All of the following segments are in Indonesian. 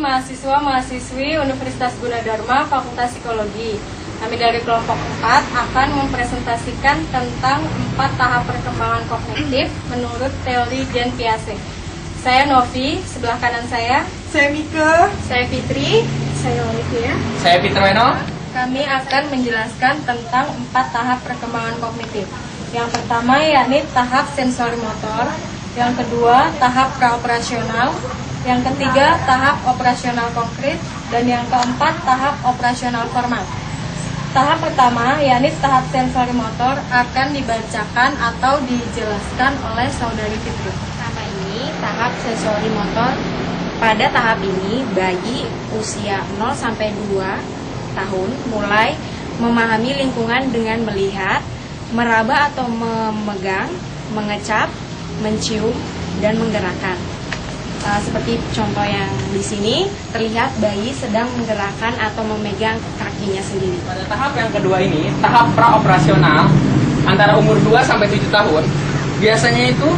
mahasiswa-mahasiswi Universitas Gunadarma Fakultas Psikologi. Kami dari kelompok 4 akan mempresentasikan tentang 4 tahap perkembangan kognitif menurut teori Jean Piaget. Saya Novi, sebelah kanan saya Mika, saya Fitri, saya Olivia, saya Fitrweno. Kami akan menjelaskan tentang 4 tahap perkembangan kognitif. Yang pertama yakni tahap sensori motor, yang kedua tahap praoperasional, yang ketiga tahap operasional konkret, dan yang keempat tahap operasional formal. Tahap pertama yakni tahap sensori motor akan dibacakan atau dijelaskan oleh saudari Fitri. Pertama ini tahap sensori motor. Pada tahap ini bayi usia 0 sampai 2 tahun mulai memahami lingkungan dengan melihat, meraba atau memegang, mengecap, mencium, dan menggerakkan. Seperti contoh yang di sini terlihat bayi sedang menggerakkan atau memegang kakinya sendiri. Pada tahap yang kedua ini, tahap praoperasional antara umur 2 sampai 7 tahun, biasanya itu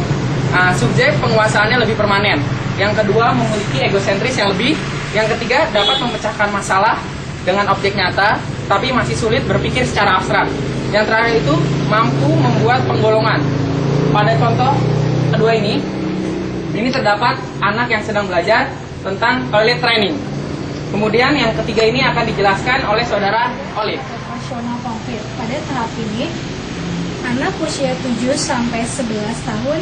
subjek penguasaannya lebih permanen. Yang kedua memiliki egosentris yang lebih. Yang ketiga dapat memecahkan masalah dengan objek nyata, tapi masih sulit berpikir secara abstrak. Yang terakhir itu mampu membuat penggolongan. Pada contoh kedua ini terdapat anak yang sedang belajar tentang toilet training. Kemudian yang ketiga ini akan dijelaskan oleh saudara Olive. operasional konkret. Pada tahap ini, anak usia 7 sampai 11 tahun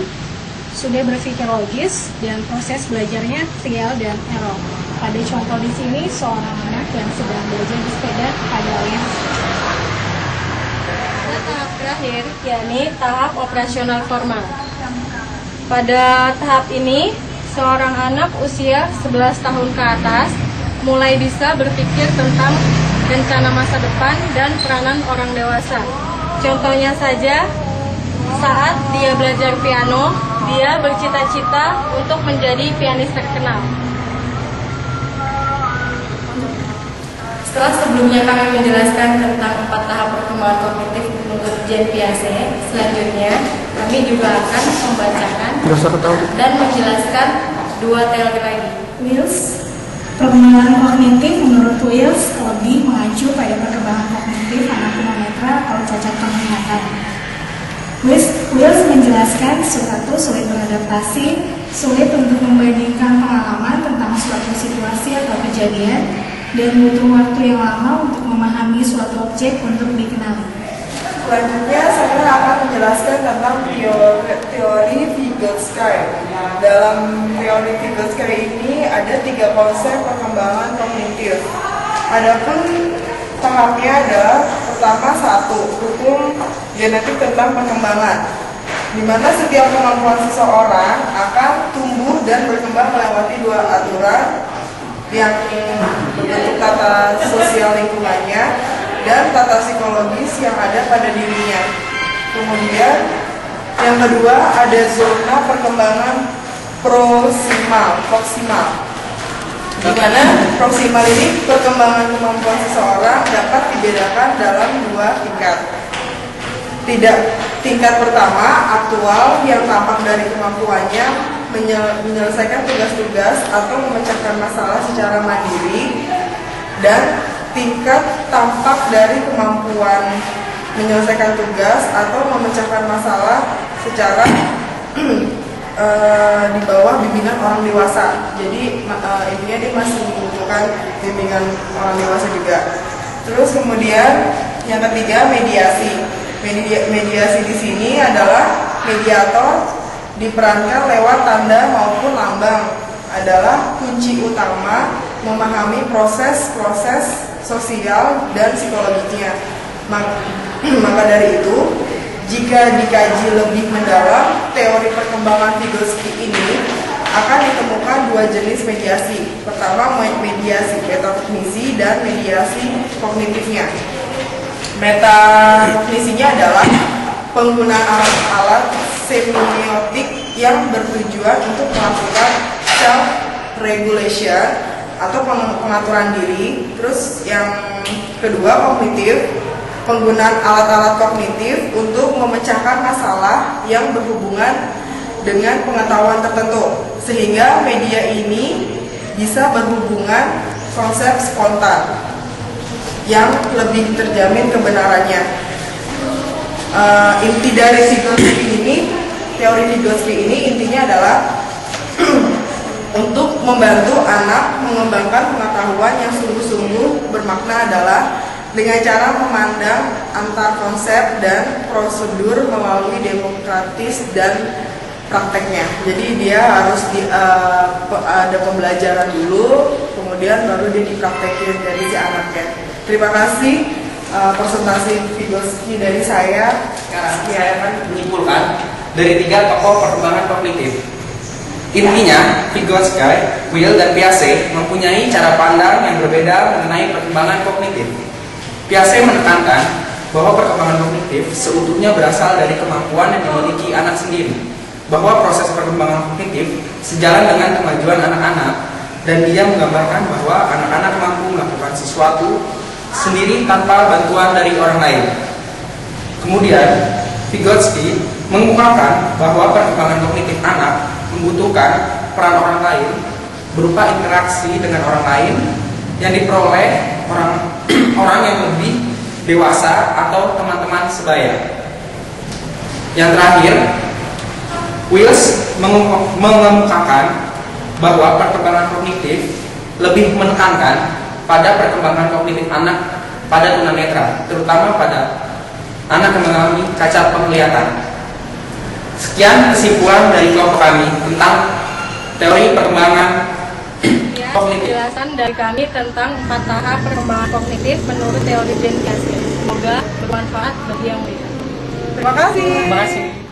sudah berpikir logis dan proses belajarnya trial dan error. Pada contoh di sini, seorang anak yang sedang belajar di sepeda pada alias. Pada tahap terakhir, yakni tahap operasional formal. Pada tahap ini, seorang anak usia 11 tahun ke atas mulai bisa berpikir tentang rencana masa depan dan peranan orang dewasa. Contohnya saja, saat dia belajar piano, dia bercita-cita untuk menjadi pianis terkenal. Setelah sebelumnya kami menjelaskan tentang 4 tahap perkembangan kognitif menurut Jean Piaget, selanjutnya kami juga akan membacakan dan menjelaskan 2 teori lagi. Wills, perkembangan kognitif menurut Wills lebih mengacu pada perkembangan kognitif anak tunanetra atau cacat penglihatan. Wills menjelaskan suatu sulit beradaptasi, sulit untuk membandingkan pengalaman tentang suatu situasi atau kejadian, dan butuh waktu yang lama untuk memahami suatu objek untuk dikenali. Selanjutnya saya akan menjelaskan tentang teori Vygotsky. Dalam teori Vygotsky ini ada 3 konsep perkembangan kognitif. Adapun tahapnya adalah pertama 1, hukum genetik tentang perkembangan, di mana setiap kemampuan seseorang akan tumbuh dan berkembang melewati 2 aturan yang berbentuk tata sosial lingkungannya dan tata psikologis yang ada pada dirinya. Kemudian yang kedua ada zona perkembangan proksimal, di mana proksimal ini perkembangan kemampuan seseorang dapat dibedakan dalam 2 tingkat. Tingkat pertama aktual yang tampak dari kemampuannya menyelesaikan tugas-tugas atau memecahkan masalah secara mandiri, dan tingkat tampak dari kemampuan menyelesaikan tugas atau memecahkan masalah secara di bawah bimbingan orang dewasa. Jadi intinya dia masih membutuhkan bimbingan orang dewasa juga. Terus kemudian yang ketiga mediasi. Mediasi di sini adalah mediator diperankan lewat tanda maupun lambang, adalah kunci utama memahami proses-proses sosial dan psikologinya. Maka dari itu, jika dikaji lebih mendalam, teori perkembangan Vygotsky ini akan ditemukan 2 jenis mediasi. Pertama, mediasi metakognisi dan mediasi kognitifnya. Metakognisinya adalah penggunaan alat-alat semiotik yang bertujuan untuk melakukan self-regulation atau pengaturan diri. Terus yang kedua kognitif, penggunaan alat-alat kognitif untuk memecahkan masalah yang berhubungan dengan pengetahuan tertentu, sehingga media ini bisa berhubungan konsep spontan yang lebih terjamin kebenarannya. Inti dari teori Vygotsky ini intinya adalah untuk membantu anak mengembangkan pengetahuan yang sungguh-sungguh bermakna adalah dengan cara memandang antar konsep dan prosedur melalui demokratis dan prakteknya. Jadi dia harus ada pembelajaran dulu, kemudian baru dia dipraktekin dari si anaknya. Terima kasih presentasi Vygotsky dari saya. Sekarang saya akan menyimpulkan dari 3 tokoh perkembangan kognitif. Intinya, Vygotsky, Will, dan Piaget mempunyai cara pandang yang berbeda mengenai perkembangan kognitif. Piaget menekankan bahwa perkembangan kognitif seutuhnya berasal dari kemampuan yang dimiliki anak sendiri, bahwa proses perkembangan kognitif sejalan dengan kemajuan anak-anak, dan dia menggambarkan bahwa anak-anak mampu melakukan sesuatu sendiri tanpa bantuan dari orang lain. Kemudian, Vygotsky mengungkapkan bahwa perkembangan kognitif anak membutuhkan peran orang lain berupa interaksi dengan orang lain yang diperoleh orang yang lebih dewasa atau teman-teman sebaya. Yang terakhir, Wills mengemukakan bahwa perkembangan kognitif lebih menekankan pada perkembangan kognitif anak pada tunanetra, terutama pada anak yang mengalami cacat penglihatan. Sekian kesimpulan dari kelompok kami tentang teori perkembangan kognitif. Penjelasan dari kami tentang 4 tahap perkembangan kognitif menurut teori Piaget. Semoga bermanfaat bagi yang melihat. Terima kasih. Terima kasih.